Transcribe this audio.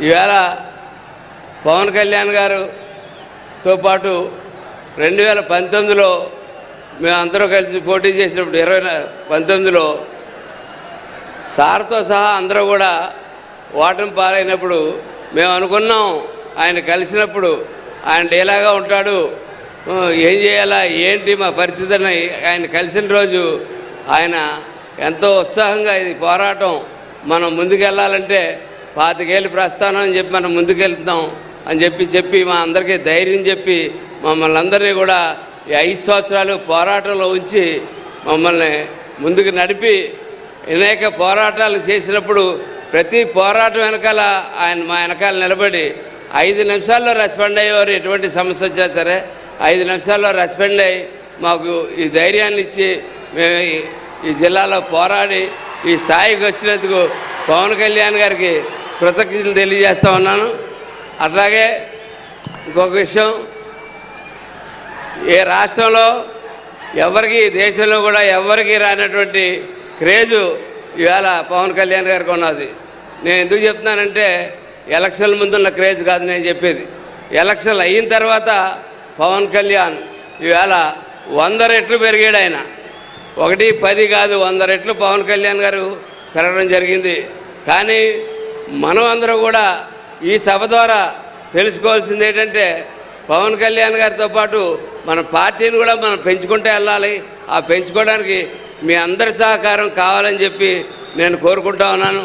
ఈవేళ పవన్ కళ్యాణ్ గారుతో పాటు 2019లో మేమందరూ కలిసి పోటీ చేసినప్పుడు 2019లో సార్తో సహా అందరూ కూడా ఓటమి పాలైనప్పుడు మేము అనుకున్నాం ఆయన కలిసినప్పుడు ఆయన డేలాగా ఉంటాడు, ఏం చేయాలా ఏంటి మా పరిస్థితి అని. ఆయన కలిసిన రోజు ఆయన ఎంతో ఉత్సాహంగా ఇది పోరాటం మనం ముందుకెళ్ళాలంటే 25 ఏళ్ళు ప్రస్థానం అని చెప్పి మనం ముందుకెళ్తున్నాం అని చెప్పి మా అందరికీ ధైర్యం చెప్పి మమ్మల్ని అందరినీ కూడా ఈ 5 సంవత్సరాలు పోరాటంలో ఉంచి మమ్మల్ని ముందుకు నడిపి అనేక పోరాటాలు చేసినప్పుడు ప్రతి పోరాటం వెనకాల ఆయన మా వెనకాల నిలబడి 5 నిమిషాల్లో రెస్పాండ్ అయ్యేవారు. ఎటువంటి సమస్య వచ్చినా సరే 5 నిమిషాల్లో రెస్పాండ్ అయ్యి మాకు ఈ ధైర్యాన్ని ఇచ్చి మేము ఈ జిల్లాలో పోరాడి ఈ స్థాయికి వచ్చినందుకు పవన్ కళ్యాణ్ గారికి కృతజ్ఞతలు తెలియజేస్తూ ఉన్నాను. అట్లాగే ఇంకొక విషయం, ఏ రాష్ట్రంలో ఎవరికి దేశంలో కూడా ఎవరికి రానటువంటి క్రేజు ఇవాళ పవన్ కళ్యాణ్ గారికి ఉన్నది. నేను ఎందుకు చెప్తున్నానంటే ఎలక్షన్ల ముందున్న క్రేజ్ కాదు నేను చెప్పేది. ఎలక్షన్లు అయిన తర్వాత పవన్ కళ్యాణ్ ఇవాళ 100 రెట్లు పెరిగాడు. ఆయన 1, 10 కాదు 100 రెట్లు పవన్ కళ్యాణ్ గారు పెరగడం జరిగింది. కానీ మనం అందరూ కూడా ఈ సభ ద్వారా తెలుసుకోవాల్సింది ఏంటంటే పవన్ కళ్యాణ్ గారితో పాటు మన పార్టీని కూడా మనం పెంచుకుంటూ వెళ్ళాలి. ఆ పెంచుకోవడానికి మీ అందరి సహకారం కావాలని చెప్పి నేను కోరుకుంటా ఉన్నాను.